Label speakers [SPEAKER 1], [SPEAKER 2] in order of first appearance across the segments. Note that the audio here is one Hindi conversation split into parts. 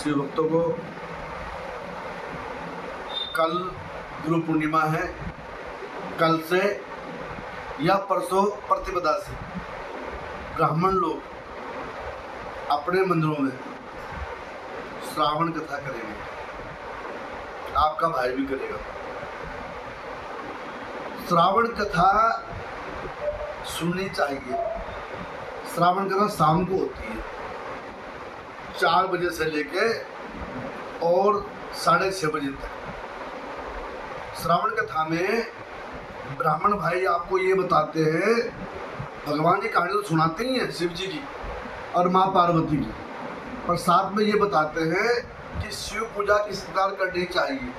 [SPEAKER 1] शिव भक्तों को कल गुरु पूर्णिमा है। कल से या परसों प्रतिपदा से ब्राह्मण लोग अपने मंदिरों में श्रावण कथा करेंगे। आपका भाई भी करेगा। श्रावण कथा सुननी चाहिए। श्रावण कथा शाम को होती है 4 बजे से लेके और 6:30 बजे तक। श्रावण कथा में ब्राह्मण भाई आपको ये बताते हैं, भगवान की कहानी तो सुनाते ही हैं शिव जी की और माँ पार्वती की, पर साथ में ये बताते हैं कि शिव पूजा किस प्रकार करनी चाहिए।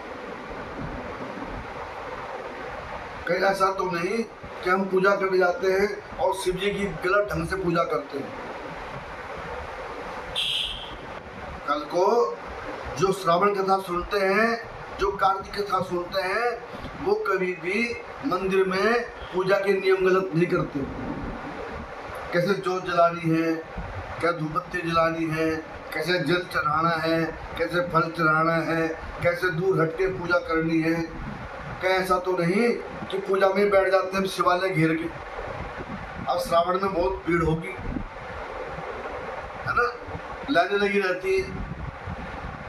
[SPEAKER 1] कहीं ऐसा तो नहीं कि हम पूजा करने जाते हैं और शिव जी की गलत ढंग से पूजा करते हैं। कल को जो श्रावण कथा सुनते हैं, जो कार्तिक कथा सुनते हैं, वो कभी भी मंदिर में पूजा के नियम गलत नहीं करते। कैसे जोत जलानी है, क्या धूपबत्ती जलानी है, कैसे जल चढ़ाना है, कैसे फल चढ़ाना है, कैसे दूर हट के पूजा करनी है। क्या ऐसा तो नहीं कि पूजा में बैठ जाते हैं शिवालय घेर के। अब श्रावण में बहुत भीड़ होगी, है ना, लाइनें लगी रहती है।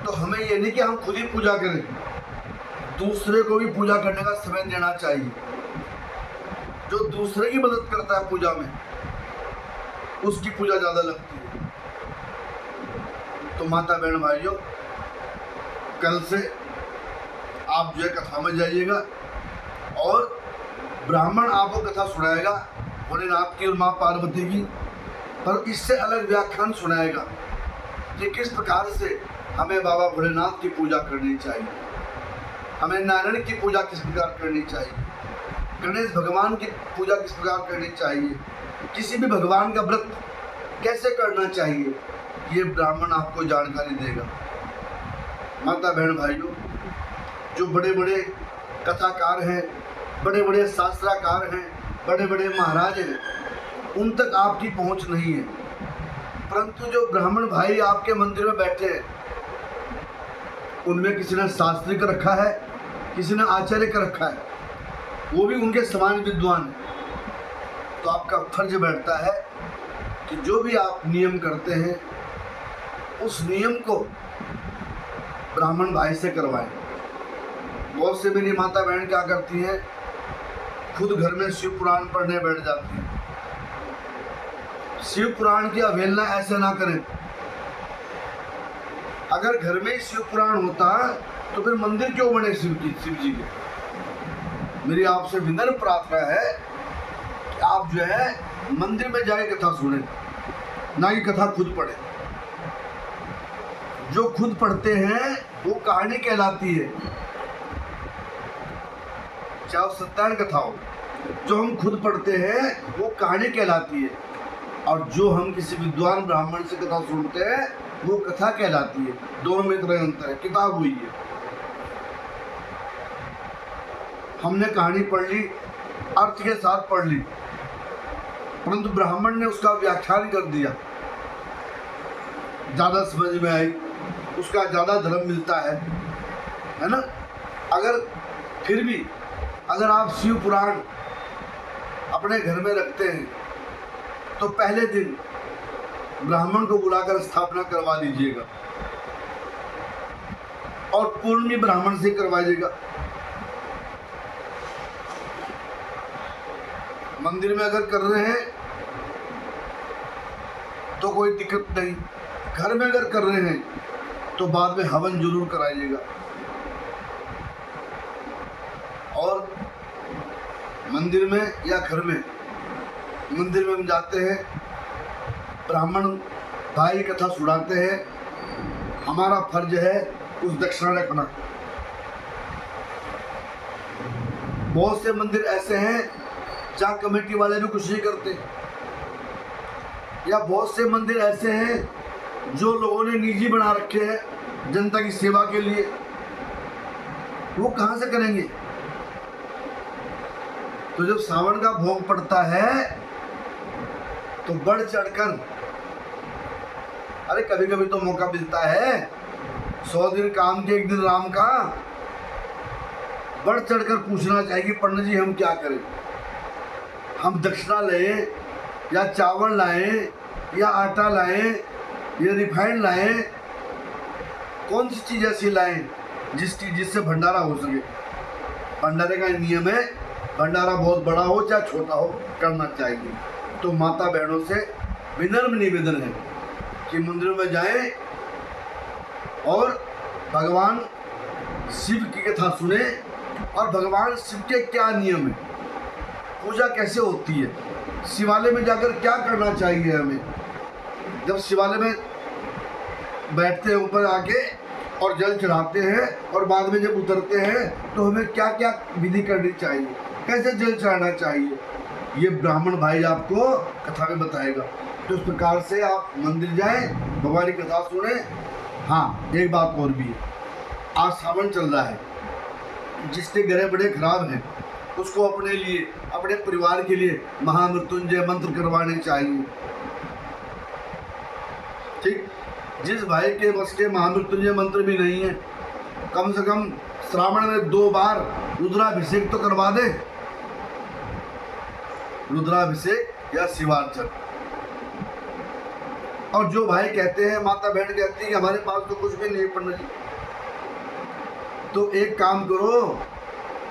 [SPEAKER 1] तो हमें ये नहीं कि हम खुद ही पूजा करें, दूसरे को भी पूजा करने का समय देना चाहिए। जो दूसरे की मदद करता है पूजा में, उसकी पूजा ज़्यादा लगती है। तो माता बहन भाइयों, कल से आप जो है कथा में जाइएगा और ब्राह्मण आपको कथा सुनाएगा भोलेनाथ की और माँ पार्वती की, पर इससे अलग व्याख्यान सुनाएगा कि किस प्रकार से हमें बाबा भोलेनाथ की पूजा करनी चाहिए, हमें नारायण की पूजा किस प्रकार करनी चाहिए, गणेश भगवान की पूजा किस प्रकार करनी चाहिए, किसी भी भगवान का व्रत कैसे करना चाहिए, ये ब्राह्मण आपको जानकारी देगा। माता बहन भाइयों, जो बड़े बड़े कथाकार हैं, बड़े बड़े शास्त्राकार हैं, बड़े बड़े महाराज हैं, उन तक आपकी पहुंच नहीं है। परंतु जो ब्राह्मण भाई आपके मंदिर में बैठे हैं, उनमें किसी ने शास्त्री का रखा है, किसी ने आचार्य का रखा है, वो भी उनके समान विद्वान है। तो आपका फर्ज बैठता है कि जो भी आप नियम करते हैं, उस नियम को ब्राह्मण भाई से करवाएं। बहुत से मेरी माता बहन क्या करती हैं, खुद घर में शिव पुराण पढ़ने बैठ जाती हैं। शिव पुराण की अवहेलना ऐसे ना करें। अगर घर में शिव पुराण होता तो फिर मंदिर क्यों बने शिव जी के। मेरी आपसे विनम्र प्रार्थना है कि आप जो है मंदिर में जाए कथा सुने, ना कि कथा खुद पढ़े। जो खुद पढ़ते हैं वो कहानी कहलाती है, चाहे सत्यान कथा हो। जो हम खुद पढ़ते हैं वो कहानी कहलाती है, और जो हम किसी विद्वान ब्राह्मण से कथा सुनते हैं वो कथा कहलाती है। दोनों में इतना अंतर है। किताब हुई है, हमने कहानी पढ़ ली, अर्थ के साथ पढ़ ली, परंतु ब्राह्मण ने उसका व्याख्यान कर दिया, ज़्यादा समझ में आई, उसका ज़्यादा धर्म मिलता है ना। अगर फिर भी अगर आप शिव पुराण अपने घर में रखते हैं तो पहले दिन ब्राह्मण को बुलाकर स्थापना करवा लीजिएगा और पूर्णी ब्राह्मण से करवाइएगा। मंदिर में अगर कर रहे हैं तो कोई दिक्कत नहीं, घर में अगर कर रहे हैं तो बाद में हवन जरूर कराइएगा। और मंदिर में या घर में, मंदिर में हम जाते हैं, ब्राह्मण भाई कथा सुनाते हैं, हमारा फर्ज है उस दक्षिणा रखना। बहुत से मंदिर ऐसे हैं जहाँ कमेटी वाले भी कुछ नहीं करते, या बहुत से मंदिर ऐसे हैं जो लोगों ने निजी बना रखे हैं जनता की सेवा के लिए, वो कहाँ से करेंगे। तो जब सावन का भोग पड़ता है तो बढ़ चढ़कर, अरे कभी कभी तो मौका मिलता है 100 दिन काम के 1 दिन राम का। बढ़ चढ़कर पूछना चाहिए कि पंडित जी हम क्या करें, हम दक्षिणा लें या चावल लाएं या आटा लाएं या रिफाइंड लाएं, कौन सी चीज़ ऐसी लाएं जिससे भंडारा हो सके। भंडारे का नियम है, भंडारा बहुत बड़ा हो चाहे छोटा हो करना चाहिए। तो माता बहनों से विनम्र निवेदन है कि मंदिरों में जाएं और भगवान शिव की कथा सुने और भगवान शिव के क्या नियम है, पूजा कैसे होती है, शिवालय में जाकर क्या करना चाहिए हमें। जब शिवालय में बैठते हैं ऊपर आके और जल चढ़ाते हैं और बाद में जब उतरते हैं तो हमें क्या क्या विधि करनी चाहिए, कैसे जल चढ़ाना चाहिए, ये ब्राह्मण भाई आपको कथा में बताएगा। तो इस प्रकार से आप मंदिर जाएं, भगवान की कथा सुने। हाँ, एक बात और भी है, आज सावन चल रहा है, जिसके ग्रह बड़े खराब हैं उसको अपने लिए, अपने परिवार के लिए महामृत्युंजय मंत्र करवाने चाहिए। ठीक, जिस भाई के बस के महामृत्युंजय मंत्र भी नहीं है, कम से कम श्रावण में 2 बार रुद्राभिषेक तो करवा दे, रुद्राभिषेक या शिवार्चन। और जो भाई कहते हैं, माता बहन कहती है कि हमारे पास तो कुछ भी नहीं पंडित जी, तो एक काम करो,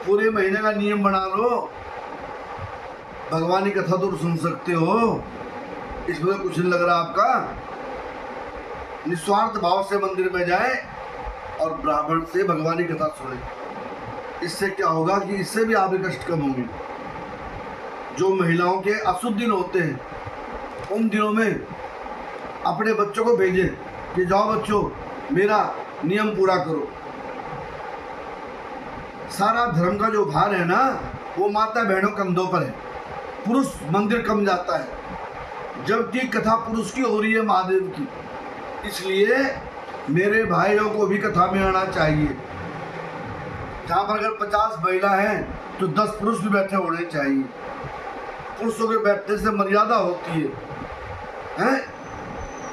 [SPEAKER 1] पूरे महीने का नियम बना लो, भगवान की कथा तो सुन सकते हो, इसमें कुछ नहीं लग रहा आपका। निस्वार्थ भाव से मंदिर में जाए और ब्राह्मण से भगवान की कथा सुने। इससे क्या होगा कि इससे भी आपके कष्ट कम होंगे। जो महिलाओं के अशुभ दिन होते हैं उन दिनों में अपने बच्चों को भेजें कि जाओ बच्चों मेरा नियम पूरा करो। सारा धर्म का जो भार है ना वो माता बहनों कंधों पर है, पुरुष मंदिर कम जाता है, जबकि कथा पुरुष की हो रही है, महादेव की। इसलिए मेरे भाइयों को भी कथा में आना चाहिए। जहाँ पर अगर 50 महिला हैं तो 10 पुरुष भी बैठे होने चाहिए। पुरुषों के बैठने से मर्यादा होती है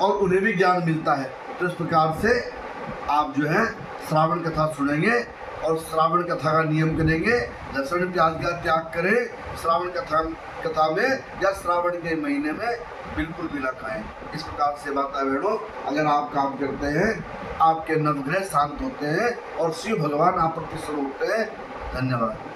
[SPEAKER 1] और उन्हें भी ज्ञान मिलता है। तो इस प्रकार से आप जो है श्रावण कथा सुनेंगे और श्रावण कथा का नियम करेंगे, लहसुन प्याज का त्याग करें श्रावण कथा में या श्रावण के महीने में बिल्कुल भी ना खाएं। इस प्रकार से माता बहनों अगर आप काम करते हैं, आपके नवग्रह शांत होते हैं और शिव भगवान आप पर प्रसन्न होते हैं। धन्यवाद।